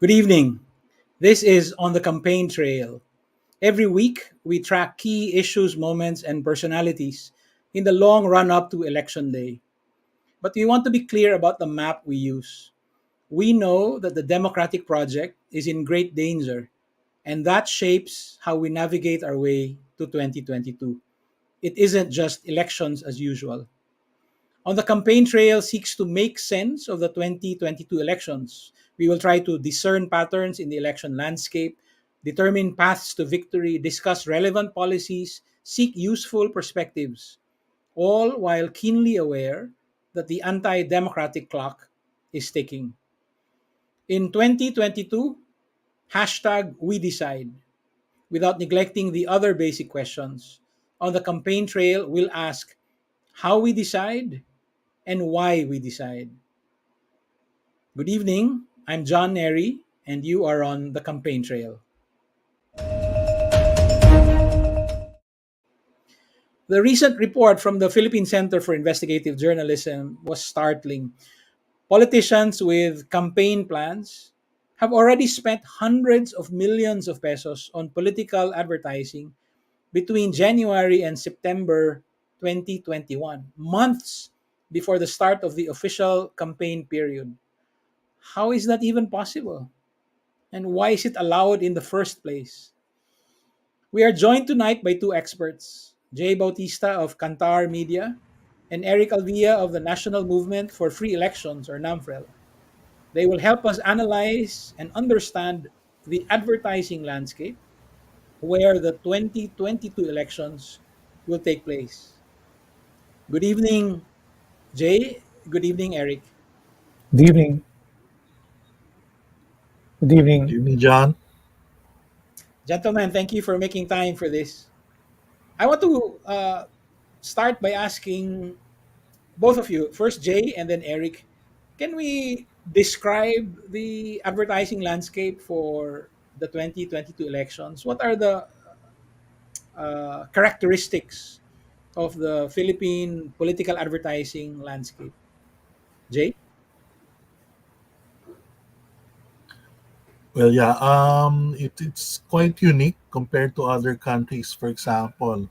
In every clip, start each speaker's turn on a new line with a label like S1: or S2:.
S1: Good evening. This is On the Campaign Trail. Every week, we track key issues, moments, and personalities in the long run up to Election Day. But we want to be clear about the map we use. We know that the democratic project is in great danger, and that shapes how we navigate our way to 2022. It isn't just elections as usual. On the campaign trail seeks to make sense of the 2022 elections. We will try to discern patterns in the election landscape, determine paths to victory, discuss relevant policies, seek useful perspectives, all while keenly aware that the anti democratic clock is ticking. In 2022, hashtag we decide, without neglecting the other basic questions. On the campaign trail, we'll ask how we decide and why we decide. Good evening. I'm John Nery, and you are on the campaign trail. The recent report from the Philippine Center for Investigative Journalism was startling. Politicians with campaign plans have already spent hundreds of millions of pesos on political advertising between January and September 2021, months before the start of the official campaign period. How is that even possible? And why is it allowed in the first place? We are joined tonight by two experts, Jay Bautista of Kantar Media and Eric Alvia of the National Movement for Free Elections, or NAMFREL. They will help us analyze and understand the advertising landscape where the 2022 elections will take place. Good evening, Jay. Good evening, Eric.
S2: Good evening. Good
S3: Good
S2: evening.
S3: evening, John.
S1: Gentlemen, thank you for making time for this. I want to start by asking both of you, first Jay and then Eric, can we describe the advertising landscape for the 2022 elections? What are the characteristics of the Philippine political advertising landscape? Jay?
S3: Well, yeah, it's quite unique compared to other countries. For example,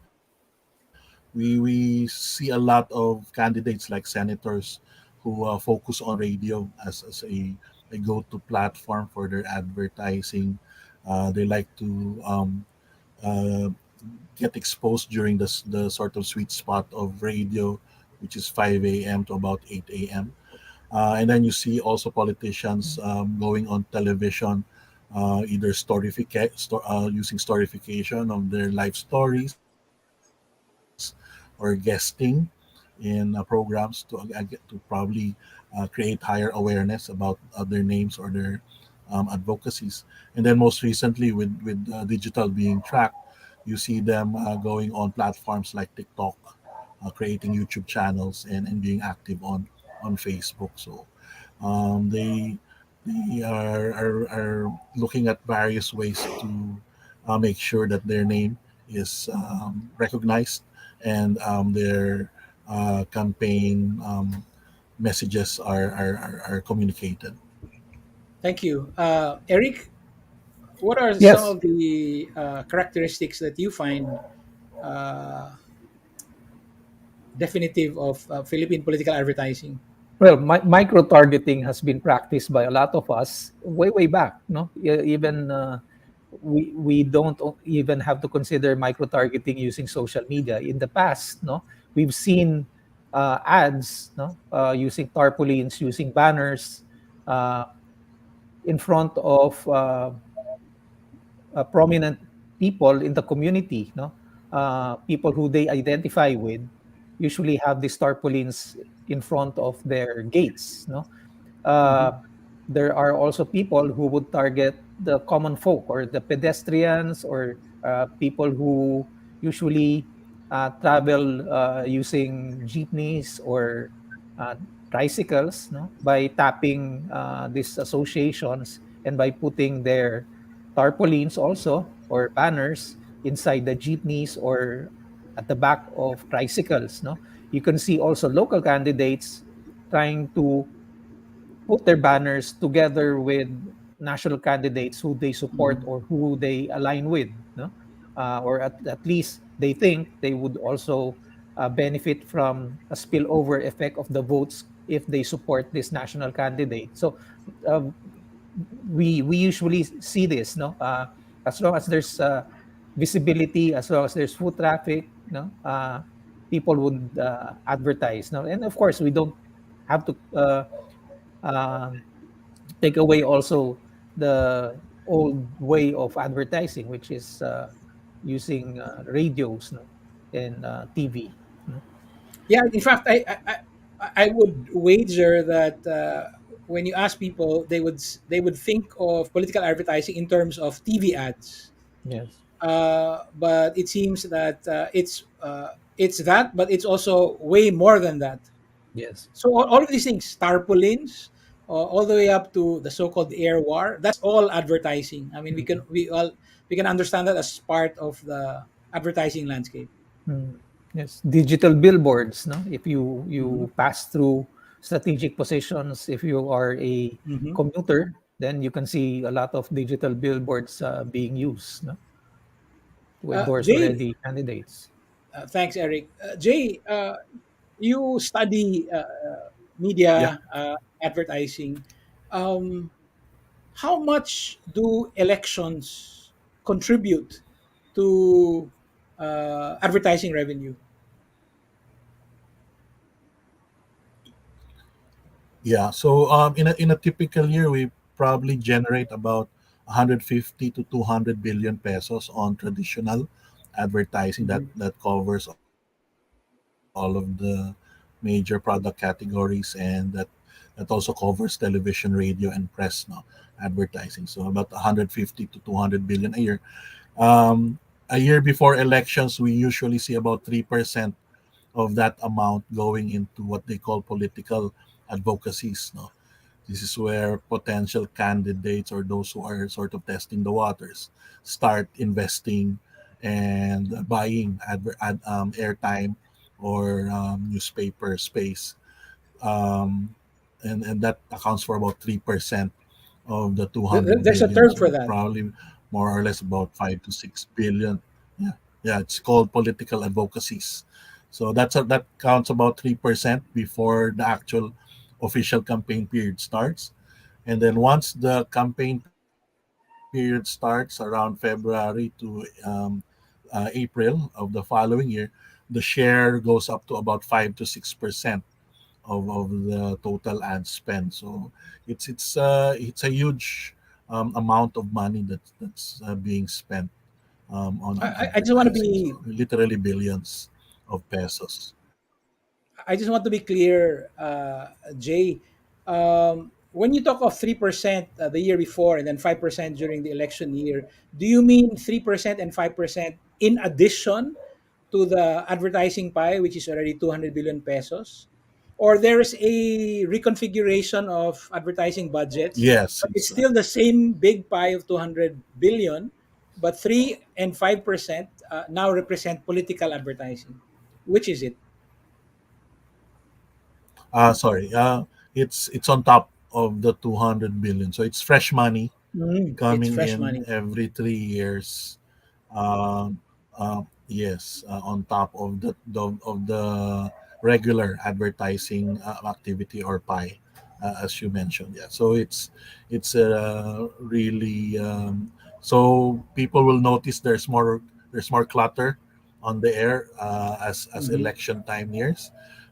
S3: we see a lot of candidates like senators who focus on radio as a go-to platform for their advertising. They like to uh, get exposed during the sort of sweet spot of radio, which is 5 a.m. to about 8 a.m. And then you see also politicians going on television, either using storification of their life stories or guesting in programs to probably create higher awareness about their names or their advocacies. And then most recently, with digital being tracked, you see them going on platforms like TikTok, creating YouTube channels and being active on Facebook. So they are looking at various ways to make sure that their name is recognized and their campaign messages are communicated.
S1: Thank you. Eric, what are some
S2: Yes.
S1: of the characteristics that you find uh, definitive of Philippine political advertising?
S2: Well, micro targeting has been practiced by a lot of us way back. No, even we don't even have to consider micro targeting using social media. In the past, no, we've seen ads, no, using tarpaulins, using banners uh, in front of prominent people in the community, no, people who they identify with, usually have these tarpaulins in front of their gates. No,
S1: Mhm.
S2: uh, there are also people who would target the common folk or the pedestrians or people who usually travel using jeepneys or uh, tricycles, no, by tapping these associations and by putting their tarpaulins also or banners inside the jeepneys or at the back of tricycles. No, you can see also local candidates trying to put their banners together with national candidates who they support
S1: Mhm.
S2: or who they align with, no? Or at least they think they would also benefit from a spillover effect of the votes if they support this national candidate. So uh, we usually see this, no? As long as there's visibility, as long as there's foot traffic, no, people would advertise, no, and of course we don't have to um take away also the old way of advertising, which is using radios, no, and TV. No?
S1: Yeah, in fact, I would wager that when you ask people, they would think of political advertising in terms of TV ads.
S2: Yes,
S1: But it seems that it's that, but it's also way more than that.
S2: yes.
S1: So all of these things, tarpaulins, all the way up to the so-called air war, that's all advertising. I mean,
S2: Mhm.
S1: we can understand that as part of the advertising landscape.
S2: Mm. Yes, digital billboards, no? If
S1: Hmm.
S2: you pass through strategic positions, if you are a
S1: Hmm.
S2: commuter, then you can see a lot of digital billboards being used, no? To endorse
S1: Jay,
S2: already candidates.
S1: thanks, Eric. Jay, you study
S3: Yeah.
S1: media advertising. Um, how much do elections contribute to advertising revenue?
S3: Yeah. So in a typical year, we probably generate about 150 to 200 billion pesos on traditional advertising that
S1: Mhm.
S3: that covers all of the major product categories, and that also covers television, radio, and press now advertising. So about 150 to 200 billion a year. A year before elections, we usually see about 3% of that amount going into what they call political advocacies. No, this is where potential candidates or those who are sort of testing the waters start investing and buying airtime or newspaper space, um, and that accounts for about 3% of the 200
S1: There's a
S3: billion.
S1: term for
S3: So
S1: that.
S3: probably more or less about 5 to 6 billion. Yeah, yeah, it's called political advocacies. So that counts about 3% before the actual official campaign period starts. And then once the campaign period starts around February to April of the following year, the share goes up to about 5 to 6% of the total ad spend. So it's a huge amount of money that's being spent on
S1: I just want to
S3: advertising.
S1: be
S3: So literally billions of pesos.
S1: I just want to be clear, Jay. When you talk of 3% the year before and then 5% during the election year, do you mean 3% and 5% in addition to the advertising pie, which is already 200 billion pesos? Or there's a reconfiguration of advertising budgets,
S3: Yes,
S1: but it's still the same big pie of 200 billion, but 3 and 5% now represent political advertising. Which is it?
S3: sorry. It's on top of the 200 billion. So it's fresh money
S1: It's
S3: coming
S1: fresh
S3: in
S1: money.
S3: every 3 years. Um, yes, on top of the regular advertising activity or pie, as you mentioned. Yeah, so it's really so people will notice there's more clutter on the air as
S1: Mhm.
S3: election time nears,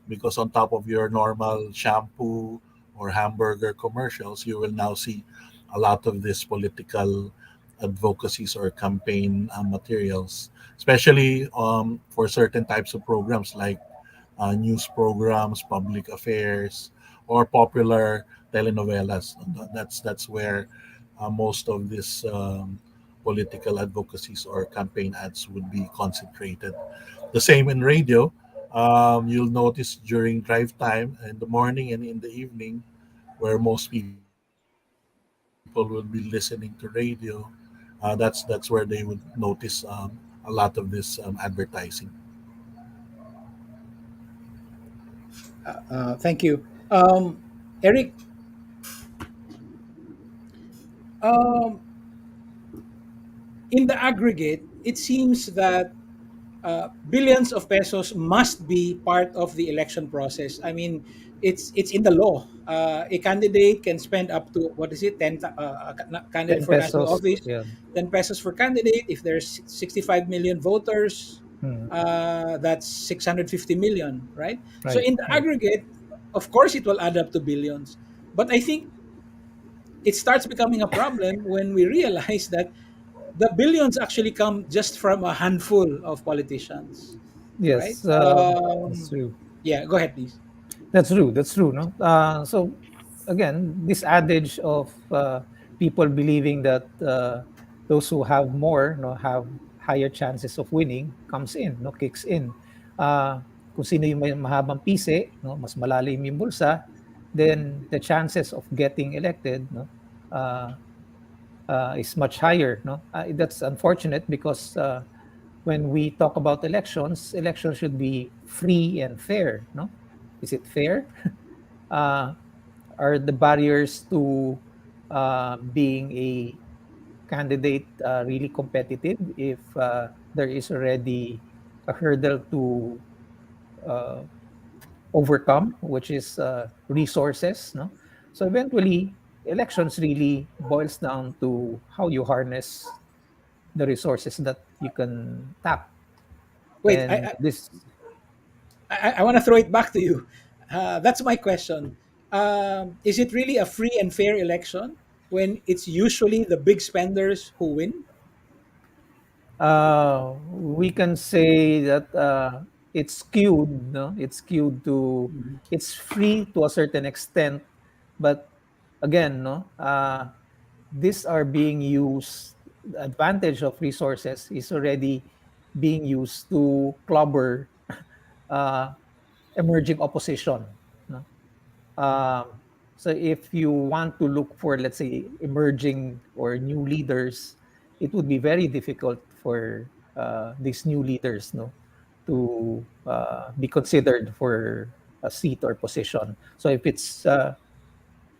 S3: because on top of your normal shampoo or hamburger commercials, you will now see a lot of this political advocacies or campaign materials, especially for certain types of programs like news programs, public affairs, or popular telenovelas. That's where most of this political advocacies or campaign ads would be concentrated. The same in radio. You'll notice during drive time in the morning and in the evening, where most people will be listening to radio. That's where they would notice a lot of this advertising.
S1: Thank you. Eric, Um, in the aggregate, it seems that billions of pesos must be part of the election process. I mean, it's in the law. A candidate can spend up to what is it, candidate
S2: 10
S1: for national
S2: pesos.
S1: office,
S2: Yeah.
S1: 10 pesos for candidate. If there's 65 million voters,
S2: Hmm.
S1: that's 650 million, right? So
S2: Right.
S1: in the
S2: Right.
S1: aggregate, of course, it will add up to billions. But I think it starts becoming a problem when we realize that the billions actually come just from a handful of politicians, right?
S2: Yes. That's true.
S1: Yeah, go ahead, please.
S2: That's true. That's true. No. So again, this adage of people believing that those who have more, no, have higher chances of winning comes in, no, kicks in. Kung sino yung may mahabang pise, no, mas malalim yung bulsa, then the chances of getting elected, no, uh, is much higher. No, that's unfortunate because when we talk about elections, elections should be free and fair. No, is it fair? uh, are the barriers to being a candidate really competitive if there is already a hurdle to uh, overcome, which is resources? No, so eventually, elections really boils down to how you harness the resources that you can tap,
S1: Wait,
S2: and this.
S1: I want to throw it back to you. That's my question. Is it really a free and fair election when it's usually the big spenders who win?
S2: We can say that it's skewed, no? It's skewed to,
S1: Mhm.
S2: it's free to a certain extent, but again, no, these are being used. The advantage of resources is already being used to clobber uh, emerging opposition. No? Um, so if you want to look for, let's say, emerging or new leaders, it would be very difficult for these new leaders, no, to be considered for a seat or position. So if it's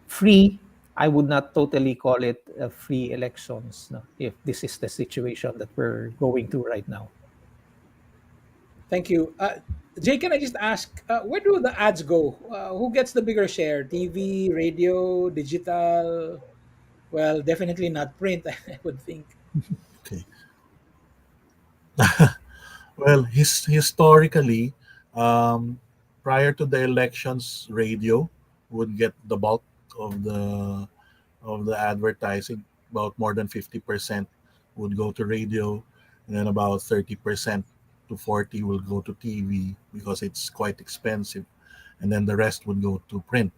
S2: free, I would not totally call it free elections. No, if this is the situation that we're going through right now.
S1: Thank you. Jay, can I just ask, where do the ads go? Who gets the bigger share? TV, radio, digital? Well, definitely not print, I would think.
S3: Okay. Well, historically, um, prior to the elections, radio would get the bulk of the advertising. About more than 50% would go to radio, and then about 30% to 40 will go to TV because it's quite expensive, and then the rest would go to print.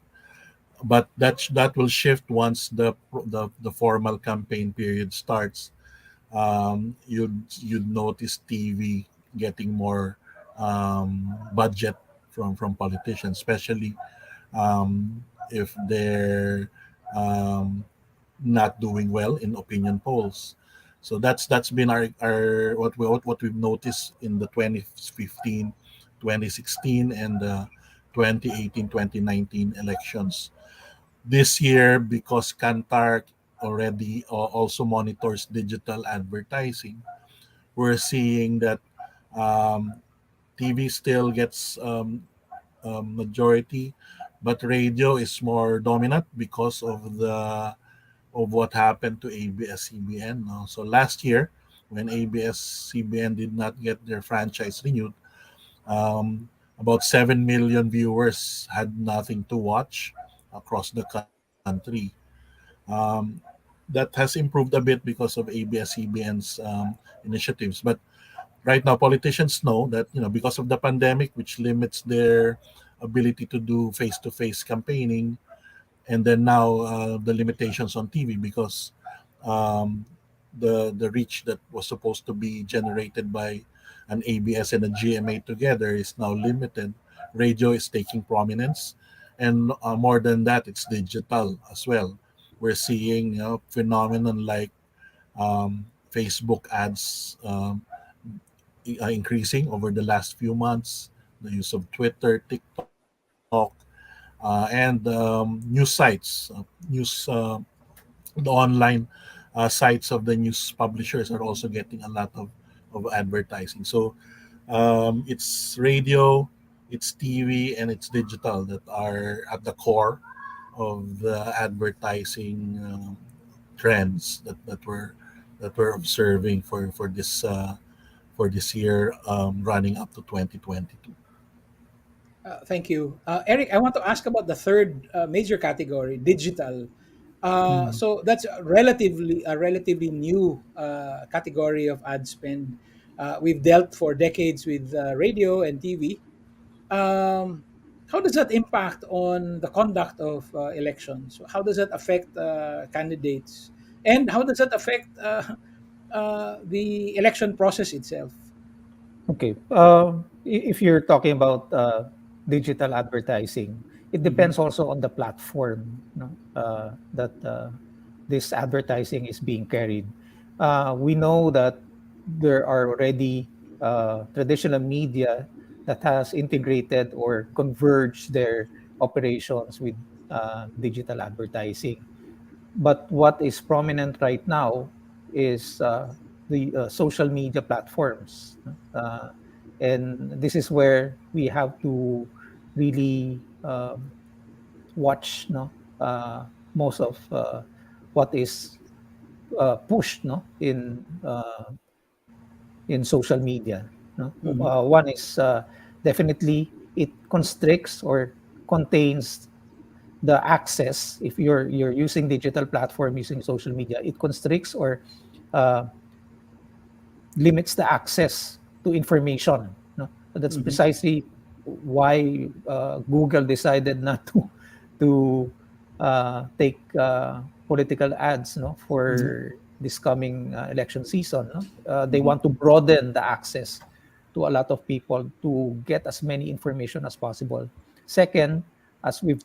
S3: But that will shift once the formal campaign period starts. You'd notice TV getting more budget from politicians, especially if they're um, not doing well in opinion polls. So that's been our what we've noticed in the 2015, 2016, and 2018, 2019 elections. This year, because Kantar already also monitors digital advertising, we're seeing that um, TV still gets majority, but radio is more dominant because of what happened to ABS-CBN. No? So last year, when ABS-CBN did not get their franchise renewed, um, about 7 million viewers had nothing to watch across the country. Um, that has improved a bit because of ABS-CBN's initiatives. But right now, politicians know that because of the pandemic, which limits their ability to do face-to-face campaigning, and then now the limitations on TV because um, the reach that was supposed to be generated by an ABS and a GMA together is now limited. Radio is taking prominence, and more than that, it's digital as well. We're seeing phenomenon like Facebook ads increasing over the last few months. The use of Twitter, TikTok, and news sites, news the online sites of the news publishers are also getting a lot of advertising. So it's radio, it's TV, and it's digital that are at the core of the advertising trends that we're observing for this year, running up to 2022.
S1: Thank you, Eric. I want to ask about the third major category, digital.
S2: Mm.
S1: So that's a relatively new category of ad spend. We've dealt for decades with radio and TV. Um, how does that impact on the conduct of elections? How does that affect candidates? And how does that affect the election process itself?
S2: Okay. If you're talking about digital advertising, it
S1: Hmm.
S2: depends also on the platform, no, that this advertising is being carried. We know that there are already traditional media that has integrated or converged their operations with digital advertising. But what is prominent right now is the social media platforms. And this is where we have to really watch, no, most of what is pushed, no, in social media. No?
S1: Hmm.
S2: One is definitely it constricts or contains the access. If you're using digital platform, using social media, it constricts or uh, limits the access to information, no? That's
S1: Hmm.
S2: precisely why Google decided not to take political ads, no,
S1: Hmm.
S2: for this coming election season, no? They
S1: Hmm.
S2: want to broaden the access to a lot of people to get as many information as possible. Second, as we've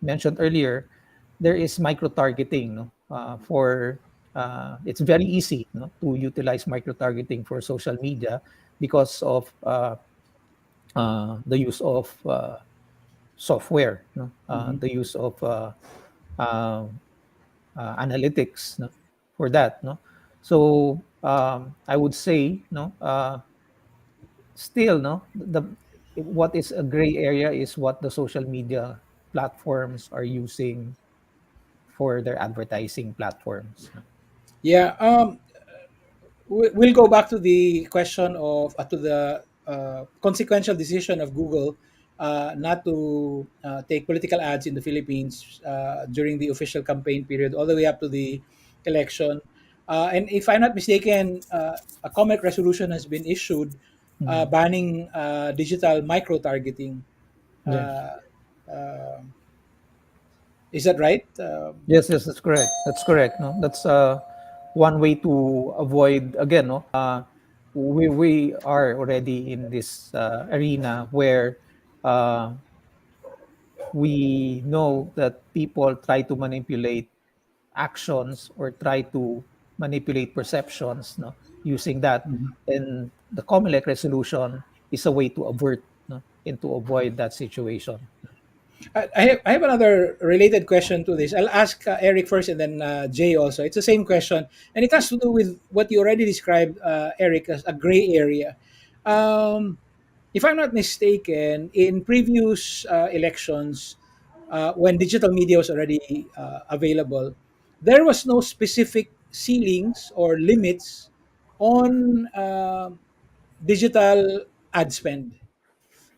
S2: mentioned earlier, there is micro targeting, no? For It's very easy, no, to utilize micro targeting for social media because of the use of software, no?
S1: Hmm.
S2: The use of uh, analytics, no, for that, no. So I would say, no, still, no, the what is a gray area is what the social media platforms are using for their advertising platforms, no?
S1: Yeah. We'll go back to the question of to the consequential decision of Google not to take political ads in the Philippines during the official campaign period, all the way up to the election. And if I'm not mistaken, a COMELEC resolution has been issued
S2: Mm.
S1: banning digital micro targeting.
S2: Yeah.
S1: Uh, uh, is that right?
S2: Yes, yes, that's correct. That's correct. No, that's one way to avoid, again. No, we are already in this arena where uh, we know that people try to manipulate actions or try to manipulate perceptions, no, using that,
S1: Mhm.
S2: and the COMELEC resolution is a way to avert, no, and to avoid that situation.
S1: I have another related question to this. I'll ask Eric first and then Jay also. It's the same question, and it has to do with what you already described, Eric, as a gray area. Um, if I'm not mistaken, in previous elections, when digital media was already available, there was no specific ceilings or limits on digital ad spend.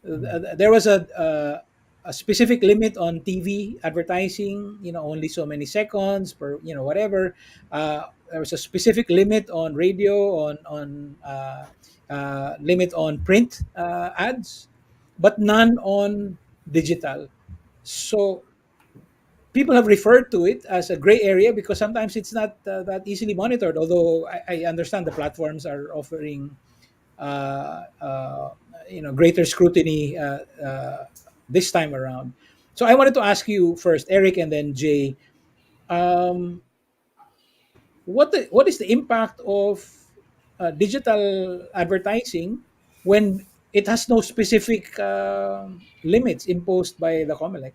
S1: There was a specific limit on TV advertising, only so many seconds per, whatever. There was a specific limit on radio, on limit on print ads, but none on digital. So people have referred to it as a gray area because sometimes it's not that easily monitored. Although I understand the platforms are offering uh, uh, greater scrutiny this time around. So I wanted to ask you first, Eric, and then Jay. Um, what is the impact of digital advertising when it has no specific limits imposed by the COMELEC?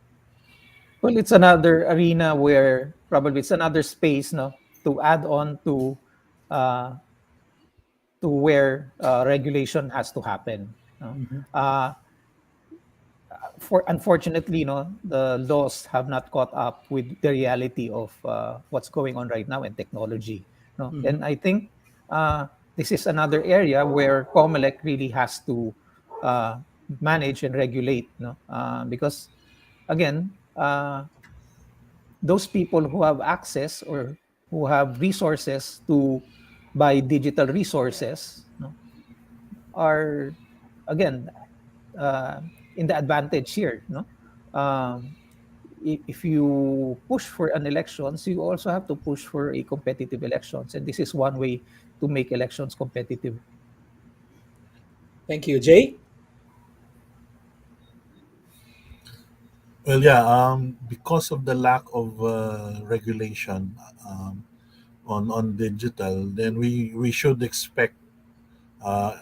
S2: Well, it's another arena where probably it's another space, no, to add on uh, to where regulation has to happen. No?
S1: Mhm.
S2: Uh, for unfortunately, the laws have not caught up with the reality of what's going on right now in technology. No,
S1: Mhm.
S2: and I think uh, this is another area where Comelec really has to uh, manage and regulate. No, because again, those people who have access or who have resources to buy digital resources, no, are again uh, in the advantage here. No, um, if you push for an elections, you also have to push for a competitive elections, and this is one way to make elections competitive.
S1: Thank you, Jay.
S3: Well, yeah, because of the lack of regulation um, on digital, then we should expect, uh,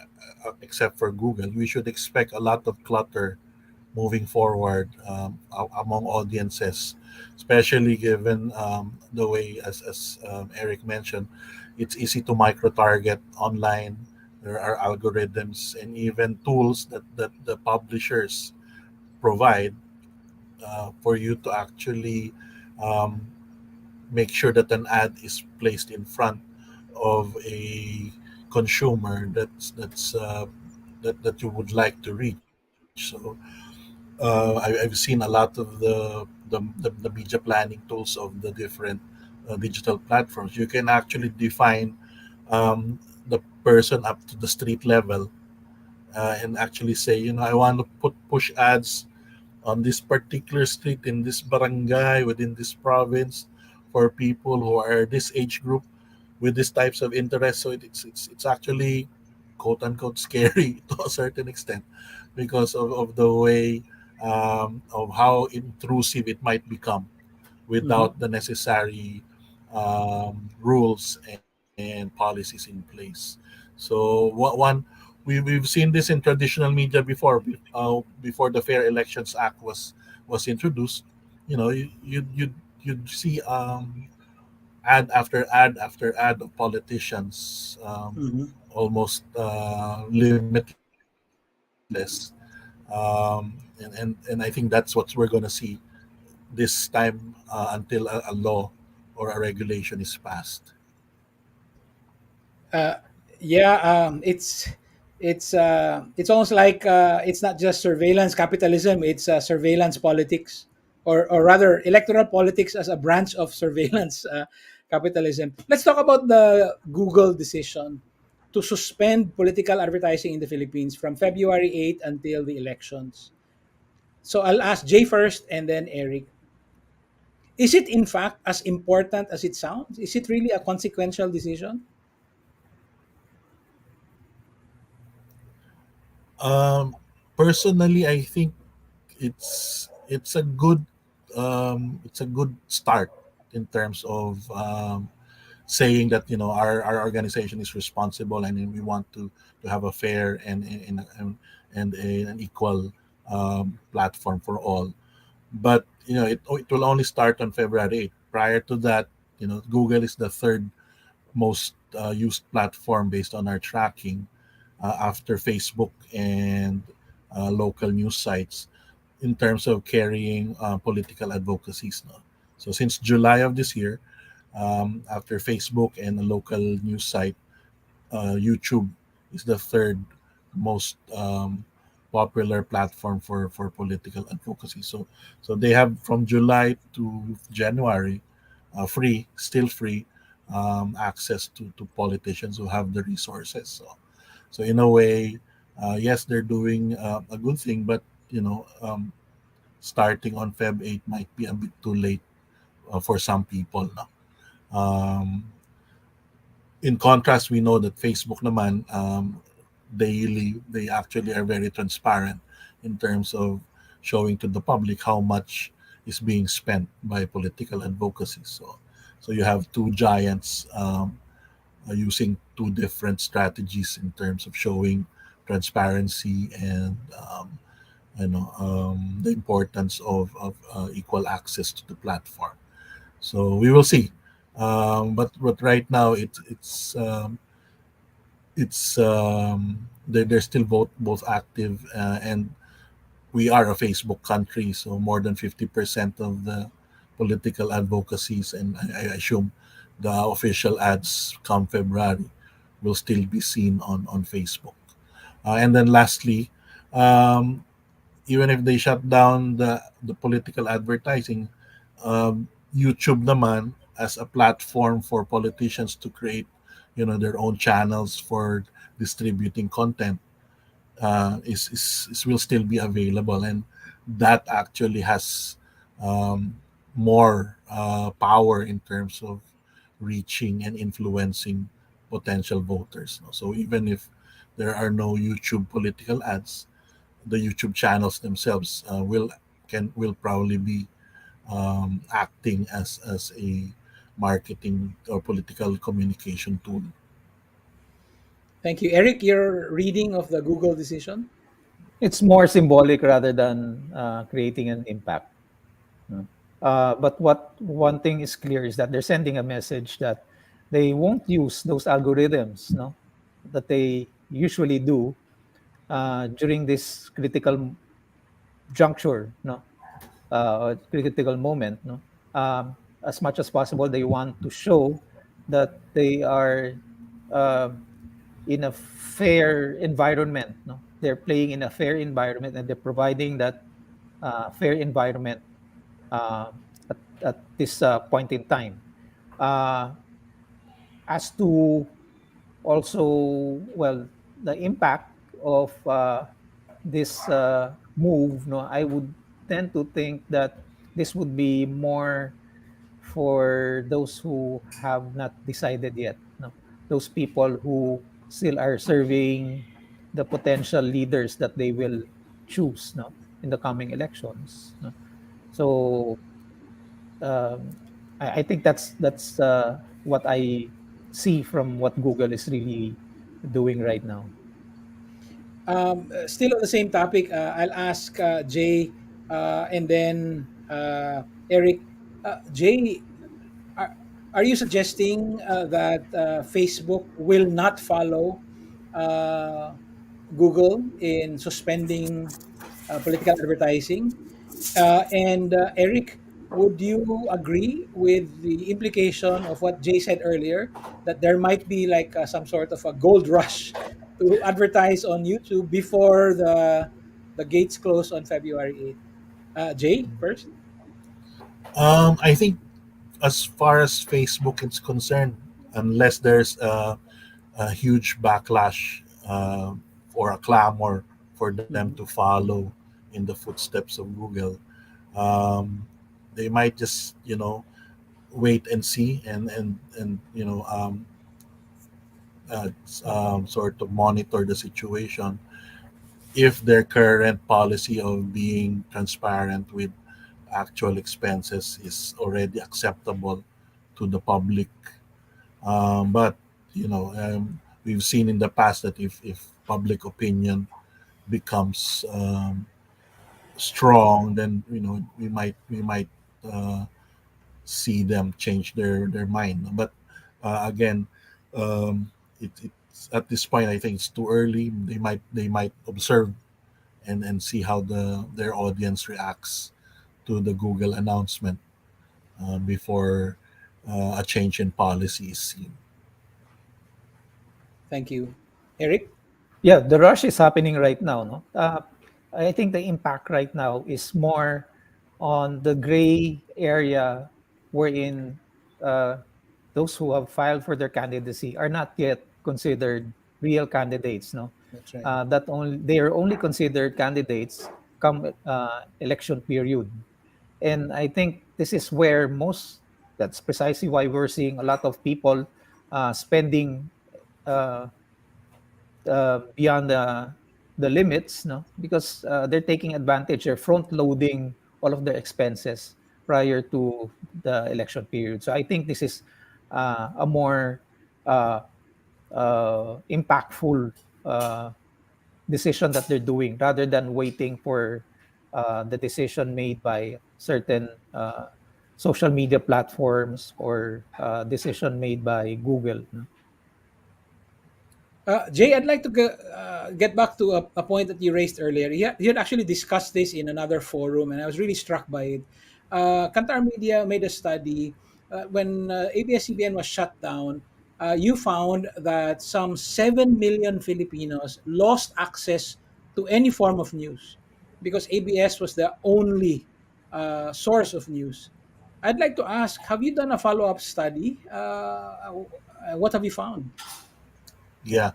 S3: except for Google, we should expect a lot of clutter moving forward among audiences, especially given the way, as Eric mentioned, it's easy to micro target online. There are algorithms and even tools that the publishers provide for you to actually um, make sure that an ad is placed in front of a consumer that you would like to reach. So I've seen a lot of the media planning tools of the different digital platforms. You can actually define the person up to the street level and actually say, I want to push ads on this particular street in this barangay within this province for people who are this age group with these types of interests. So it's actually quote unquote scary to a certain extent because of the way of how intrusive it might become
S1: Mhm.
S3: without the necessary rules and policies in place. So we've seen this in traditional media before, before the Fair Elections Act was introduced. You'd see ad after ad after ad of politicians,
S1: Mhm.
S3: almost limitless. And I think that's what we're going to see this time until a law or a regulation is passed.
S1: uh, yeah, it's almost like it's not just surveillance capitalism; it's surveillance politics, or rather, electoral politics as a branch of surveillance capitalism. Let's talk about the Google decision to suspend political advertising in the Philippines from February 8 until the elections. So I'll ask Jay first, and then Eric. Is it in fact as important as it sounds? Is it really a consequential decision?
S3: Um, Personally, I think it's a good start in terms of saying that our organization is responsible and we want to have a fair and an equal platform for all. But it will only start on February 8th. Prior to that, Google is the third most used platform based on our tracking, after Facebook and local news sites, in terms of carrying political advocacies. No? So since July of this year, after Facebook and a local news site, YouTube is the third most popular platform for political advocacy. So they have from July to January, still free access to politicians who have the resources. So in a way, yes, they're doing a good thing, but starting on Feb 8 might be a bit too late for some people. No? In contrast, we know that Facebook naman, daily, they actually are very transparent in terms of showing to the public how much is being spent by political advocacy. So you have two giants using two different strategies in terms of showing transparency and the importance of equal access to the platform. So we will see. But right now they're still both active, and we are a Facebook country, so more than 50% of the political advocacies, and I assume the official ads come February will still be seen on Facebook. And then lastly, um, even if they shut down the political advertising, YouTube naman as a platform for politicians to create, their own channels for distributing content, is will still be available, and that actually has more power in terms of reaching and influencing potential voters. So even if there are no YouTube political ads, the YouTube channels themselves will probably be acting as a marketing or political communication tool.
S1: Thank you, Eric. Your reading of the Google decision.
S2: It's more symbolic rather than creating an impact. No? But what one thing is clear is that they're sending a message that they won't use those algorithms, no, that they usually do during this critical juncture, no, critical moment, no. As much as possible, they want to show that they are uh, in a fair environment, no. They're playing in a fair environment, and they're providing that fair environment uh, at this point in time. Uh, as to also, well, the impact of this move, no, I would tend to think that this would be more for those who have not decided yet, no, those people who still are serving the potential leaders that they will choose, no, in the coming elections, no. So I think that's what I see from what Google is really doing right now.
S1: Still on the same topic, I'll ask Jay and then Eric. Jay, are, are you suggesting that Facebook will not follow uh, Google in suspending political advertising? And Eric, would you agree with the implication of what Jay said earlier that there might be like some sort of a gold rush to advertise on YouTube before the gates close on February 8th? Jay, first.
S3: I think as far as Facebook is concerned, unless there's a huge backlash, or a clamor for them to
S1: Mhm.
S3: follow in the footsteps of Google, um, they might just wait and see, and sort of monitor the situation. If their current policy of being transparent with actual expenses is already acceptable to the public. But we've seen in the past that if public opinion becomes strong, then we might uh, see them change their mind. But again, it's at this point, I think it's too early. They might observe and see how their audience reacts to the Google announcement before a change in policy is seen.
S1: Thank you. Eric?
S2: Yeah, the rush is happening right now. No, I think the impact right now is more on the gray area wherein uh, those who have filed for their candidacy are not yet considered real candidates. No,
S1: That's right.
S2: that only they are only considered candidates come election period, and I think this is where most. That's precisely why we're seeing a lot of people spending. Uh, Beyond the limits, no, because they're taking advantage, they're front loading all of their expenses prior to the election period. So I think this is a more uh, impactful uh, decision that they're doing rather than waiting for the decision made by certain social media platforms or decision made by Google. No?
S1: Jay, I'd like to get back to a point that you raised earlier. You had actually discussed this in another forum, and I was really struck by it. Kantar Media made a study when ABS-CBN was shut down. You found that some 7 million Filipinos lost access to any form of news because ABS was the only source of news. I'd like to ask, have you done a follow-up study? What have you found?
S3: Yeah.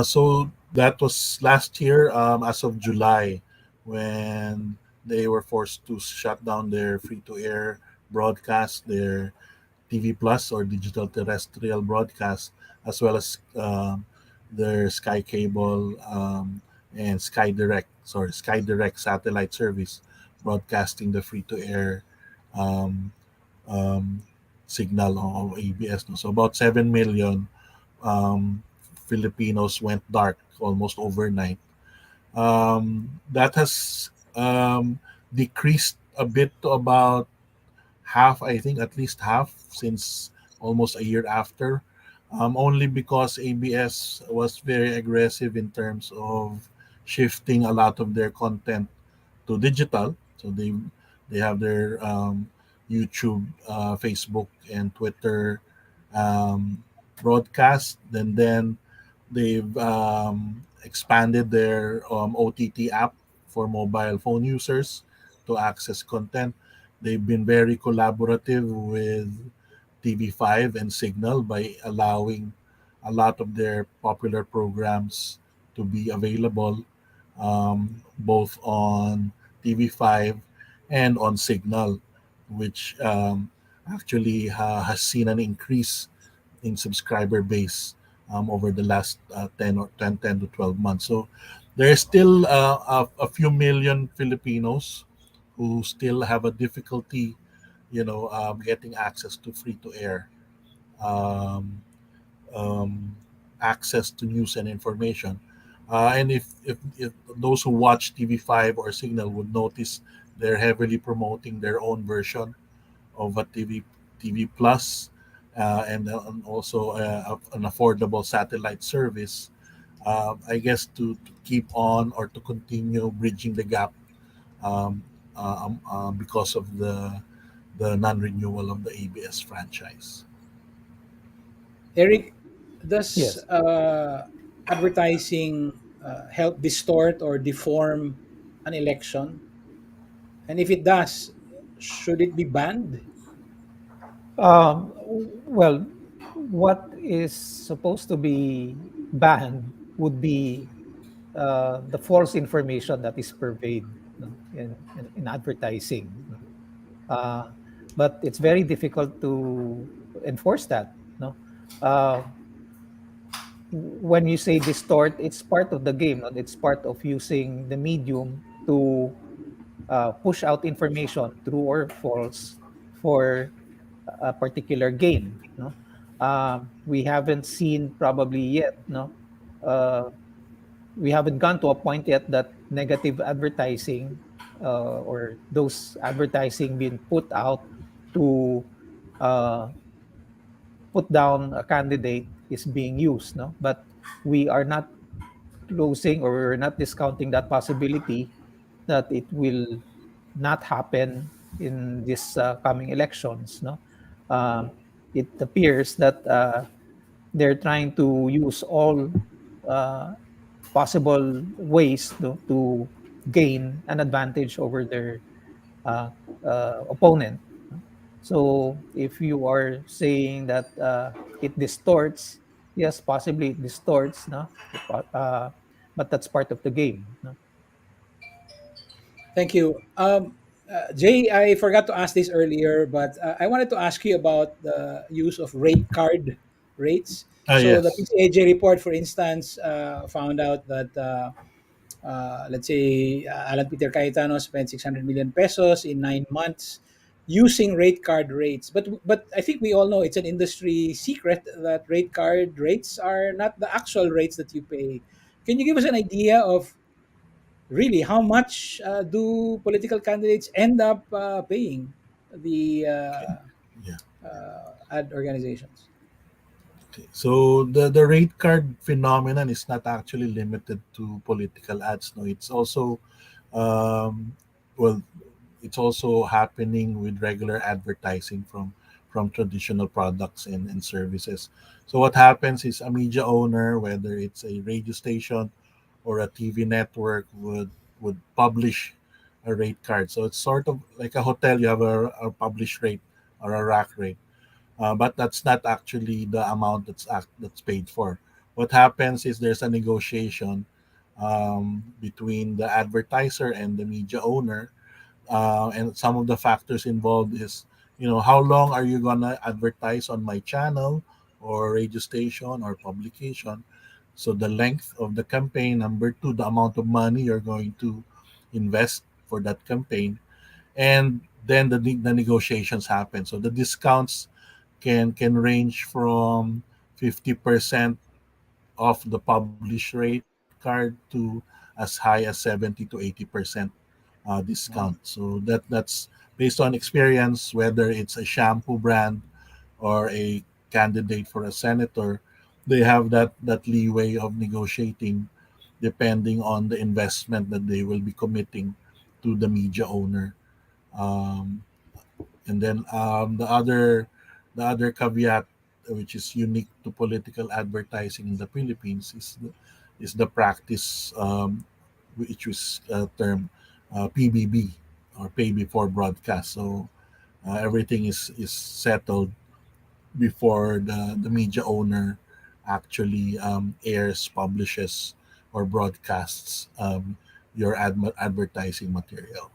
S3: So that was last year, as of July, when they were forced to shut down their free-to-air broadcast, their TV Plus or digital terrestrial broadcast, as well as their Sky Cable and Sky Direct, sorry, Sky Direct satellite service, broadcasting the free-to-air um, um, signal of ABS. No? So about 7 million um, Filipinos went dark almost overnight. That has decreased a bit to about half, I think, at least half since almost a year after. Only because ABS was very aggressive in terms of shifting a lot of their content to digital. So they have their YouTube, Facebook, and Twitter um, broadcast. Then they've expanded their OTT app for mobile phone users to access content. They've been very collaborative with TV5 and Signal by allowing a lot of their popular programs to be available both on TV5 and on Signal, which actually has seen an increase in subscriber base over the last 10 or 10 to 12 months. So there's still a few million Filipinos who still have a difficulty, getting access to free to air um, um, access to news and information. And if those who watch TV5 or Signal would notice, they're heavily promoting their own version of a TV Plus, and also an affordable satellite service. I guess to keep on or to continue bridging the gap um, because of the non-renewal of the ABS franchise.
S1: Eric, does
S2: Yes.
S1: advertising help distort or deform an election? And if it does, should it be banned?
S2: Um, well, what is supposed to be banned would be the false information that is purveyed, no, in advertising. No? Uh, but it's very difficult to enforce that. No, uh, when you say distort, it's part of the game. No? It's part of using the medium to push out information, true or false, for a particular gain. No, we haven't seen probably yet. No, uh, we haven't gone to a point yet that negative advertising or those advertising being put out to uh, put down a candidate is being used. No, but we are not closing or we're not discounting that possibility that it will not happen in this coming elections. No, um, it appears that they're trying to use all uh, possible ways to gain an advantage over their uh, opponent. So if you are saying that it distorts, yes, possibly it distorts, no, but that's part of the game. No?
S1: Thank you. Jay, I forgot to ask this earlier, but I wanted to ask you about the use of rate card rates.
S3: Ah,
S1: So the
S3: yes.
S1: PCAJ report, for instance, found out that let's say Alan Peter Cayetano spent 600 million pesos in 9 months using rate card rates. But I think we all know it's an industry secret that rate card rates are not the actual rates that you pay. Can you give us an idea of really how much do political candidates end up paying? the
S3: Okay. Yeah.
S1: ad organizations.
S3: Okay. So the rate card phenomenon is not actually limited to political ads. No, it's also um, well, it's also happening with regular advertising from traditional products and services. So what happens is a media owner, whether it's a radio station or a TV network, would publish a rate card. So it's sort of like a hotel. You have a published rate or a rack rate, but that's not actually the amount that's paid for. What happens is there's a negotiation between the advertiser and the media owner, and some of the factors involved is, how long are you gonna advertise on my channel or radio station or publication. So the length of the campaign. Number two, the amount of money you're going to invest for that campaign. And then the negotiations happen. So the discounts can range from 50% off the published rate card to as high as 70 to 80% discount.
S1: Wow.
S3: So that's based on experience, whether it's a shampoo brand or a candidate for a senator. They have that leeway of negotiating depending on the investment that they will be committing to the media owner. Um, and then the other caveat, which is unique to political advertising in the Philippines, is the practice, which was termed PBB, or pay before broadcast. So everything is settled before the media owner actually airs, publishes, or broadcasts your advertising material.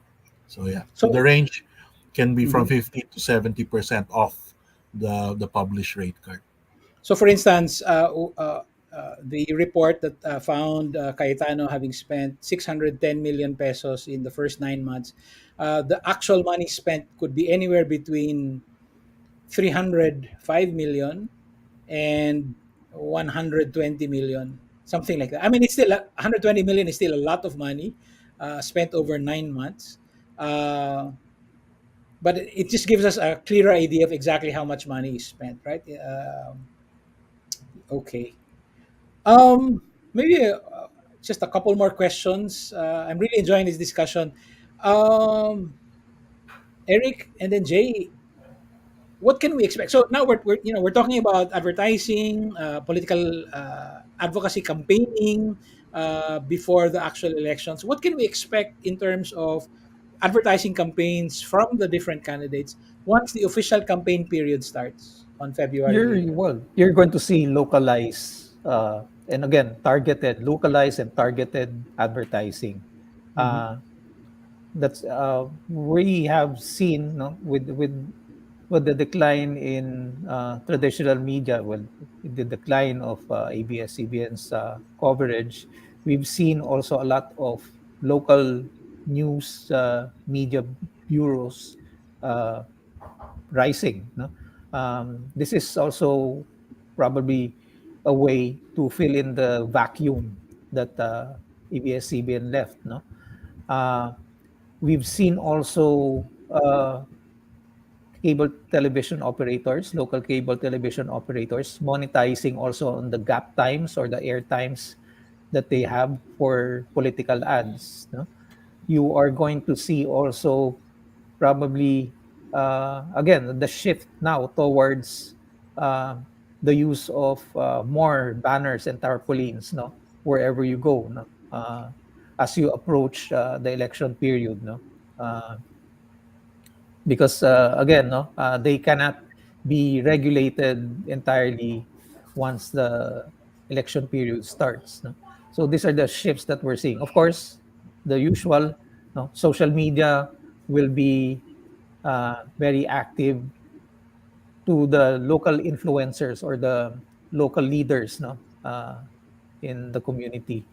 S3: So yeah, so the
S1: So,
S3: range can be from
S1: mhm.
S3: 50 to 70% off the published rate card.
S1: So for instance, the report that found Cayetano having spent 610 million pesos in the first 9 months, the actual money spent could be anywhere between 305 million and 120 million, something like that. I mean, it's still 120 million is still a lot of money spent over 9 months. Uh, but it just gives us a clearer idea of exactly how much money is spent, right? Okay. Maybe just a couple more questions. I'm really enjoying this discussion. Um, Eric and then Jay, what can we expect? So now we're talking about advertising, political advocacy campaigning before the actual elections. What can we expect in terms of advertising campaigns from the different candidates once the official campaign period starts on February 8th?
S2: You're going to see localized and again targeted, localized and targeted advertising.
S1: Mhm.
S2: Uh, that's we have seen, no, with the decline in traditional media, well, the decline of ABS-CBN's coverage, we've seen also a lot of local news media bureaus uh, rising. No? This is also probably a way to fill in the vacuum that ABS-CBN left. No? Uh, we've seen also cable television operators, local cable television operators, monetizing also on the gap times or the air times that they have for political ads. No? You are going to see also probably again the shift now towards uh, the use of more banners and tarpaulins, no, wherever you go, no, as you approach the election period, no, because again, no, they cannot be regulated entirely once the election period starts, no? So these are the shifts that we're seeing. Of course, the usual, no, social media will be very active to the local influencers or the local leaders, no, in the community.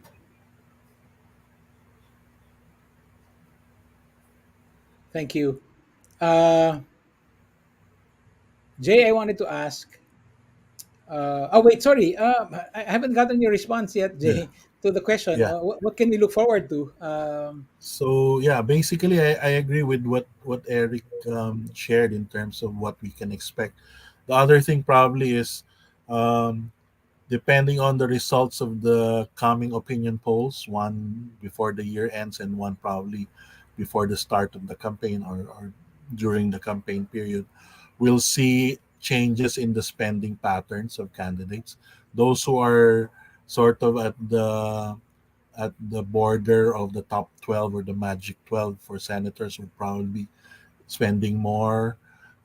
S1: Thank you. Uh, Jay, I wanted to ask. Oh wait, sorry. I haven't gotten your response yet,
S3: Yeah.
S1: Jay. to the question,
S3: Yeah.
S1: what can we look forward to?
S3: So yeah, basically, I agree with what Eric shared in terms of what we can expect. The other thing probably is, um, depending on the results of the coming opinion polls, one before the year ends and one probably before the start of the campaign, or during the campaign period, we'll see changes in the spending patterns of candidates. Those who are sort of at the border of the top 12 or the magic 12 for senators would probably be spending more.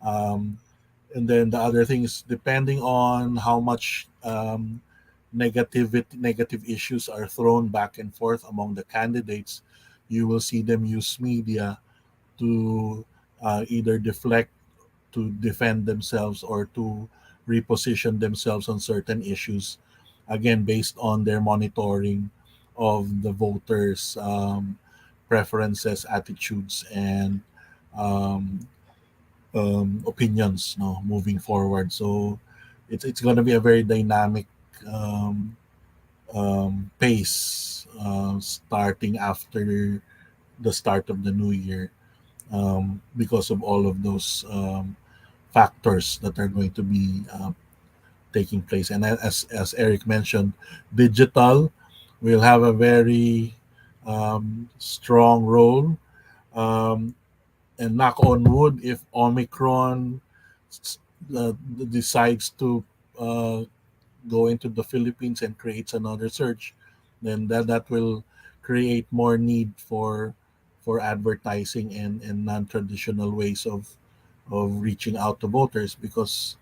S3: Um, and then the other thing is, depending on how much negative issues are thrown back and forth among the candidates, you will see them use media to either deflect, to defend themselves, or to reposition themselves on certain issues, again based on their monitoring of the voters' preferences, attitudes, and um, opinions, no, moving forward. So it's going to be a very dynamic um, pace starting after the start of the new year, because of all of those factors that are going to be taking place. And as Eric mentioned, digital will have a very strong role. Um, and knock on wood, if Omicron decides to uh, go into the Philippines and creates another surge, then that will create more need for advertising and non-traditional ways of reaching out to voters, because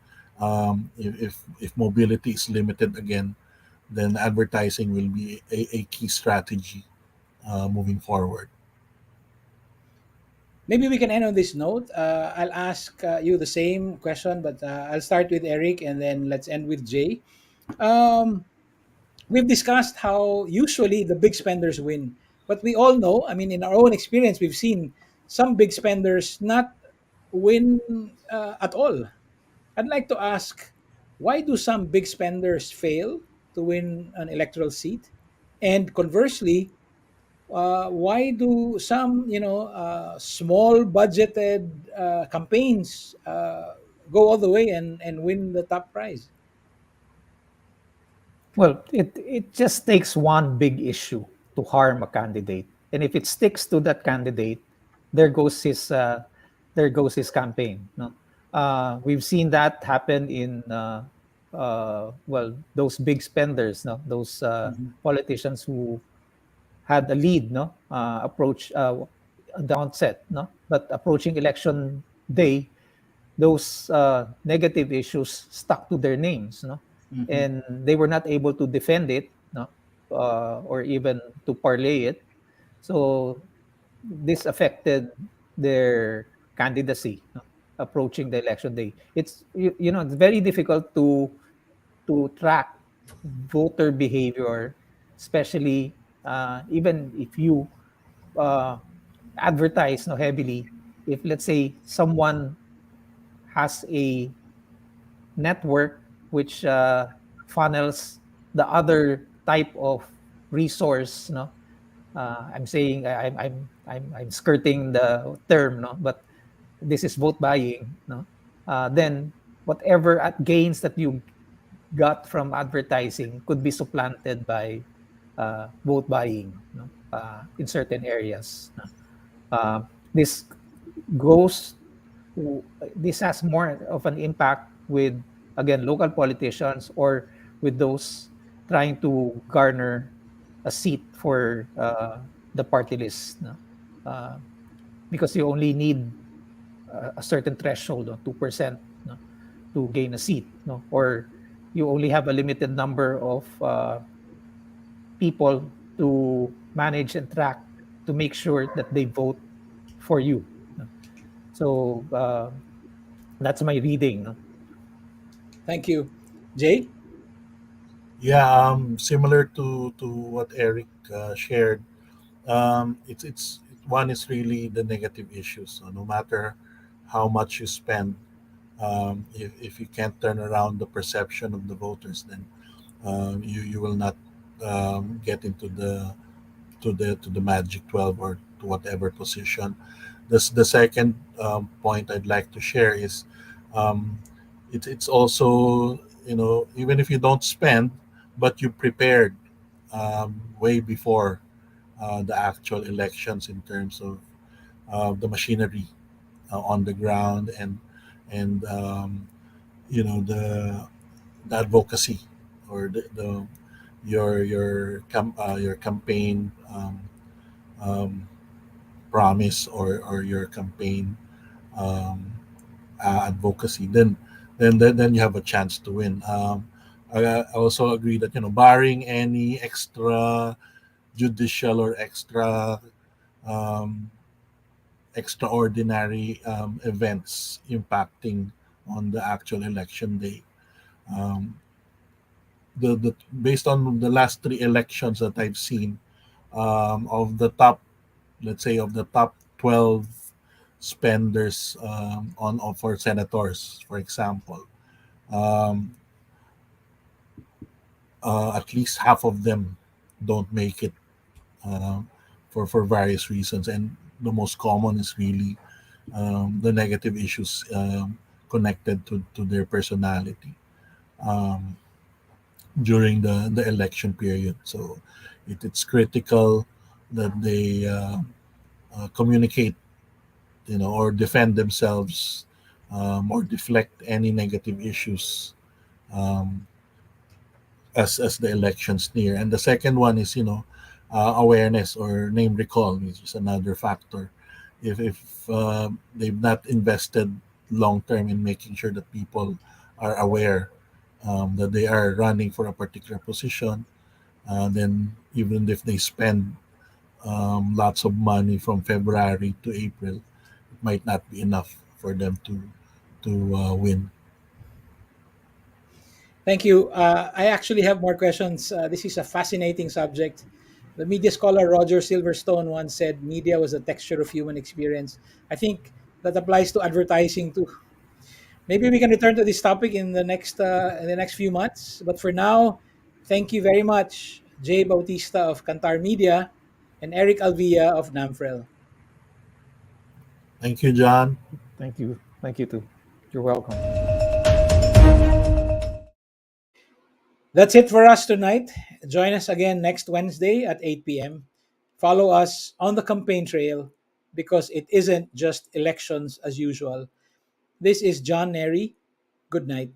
S3: if mobility is limited again, then advertising will be a key strategy moving forward.
S1: Maybe we can end on this note. I'll ask you the same question, but I'll start with Eric and then let's end with Jay. Um, we've discussed how usually the big spenders win, but we all know, I mean, in our own experience, we've seen some big spenders not win at all. I'd like to ask, why do some big spenders fail to win an electoral seat? And conversely, why do some, small budgeted campaigns go all the way and win the top prize?
S2: Well, it just takes one big issue to harm a candidate, and if it sticks to that candidate, there goes his uh, there goes his campaign. No, we've seen that happen in well, those big spenders, no, those
S1: Mhm.
S2: politicians who had a lead, no, approach at the onset, no, but approaching election day, those negative issues stuck to their names, no,
S1: Mhm.
S2: and they were not able to defend it, no, or even to parlay it. So this affected their candidacy, no, approaching the election day. It's very difficult to track voter behavior, especially even if you uh, advertise, no, heavily. If let's say someone has a network which funnels the other type of resource, no, I'm saying I'm skirting the term, no, but this is vote buying, no, then whatever gains that you got from advertising could be supplanted by vote buying, no, in certain areas, no. This goes this has more of an impact with, again, local politicians or with those trying to garner a seat for the party list, no? uh, because you only need a certain threshold, no? 2%, no? To gain a seat, no? Or you only have a limited number of people to manage and track to make sure that they vote for you, no? So that's my reading, no?
S1: Thank you. Jay?
S3: Yeah, similar to what Eric shared. It's one is really the negative issues. So no matter how much you spend, if you can't turn around the perception of the voters, then you will not get into the Magic 12 or to whatever position. The second point I'd like to share is um, it's also, even if you don't spend, but you prepared way before the actual elections in terms of the machinery on the ground, and the advocacy, or the your campaign um, promise, or your campaign um, advocacy, then you have a chance to win. I also agree that, barring any extra judicial or um, extraordinary events impacting on the actual election day. Um, the Based on the last three elections that I've seen, of the top, let's say, of the top 12 spenders for senators, for example, um, at least half of them don't make it, uh, for various reasons, and the most common is really the negative issues connected to their personality um, during the election period. So it's critical that they communicate, or defend themselves, or deflect any negative issues um, as the elections near. And the second one is, awareness or name recall, which is another factor. If they've not invested long term in making sure that people are aware that they are running for a particular position, then even if they spend lots of money from February to April, it might not be enough for them to win.
S1: Thank you. I actually have more questions. This is a fascinating subject. The media scholar Roger Silverstone once said media was a texture of human experience. I think that applies to advertising too. Maybe we can return to this topic in the next few months. But for now, thank you very much, Jay Bautista of Kantar Media and Eric Alvia of Namfrel.
S3: Thank you, John.
S2: Thank you. Thank you too. You're welcome.
S1: That's it for us tonight. Join us again next Wednesday at 8 p.m. Follow us on the campaign trail because it isn't just elections as usual. This is John Nery. Good night.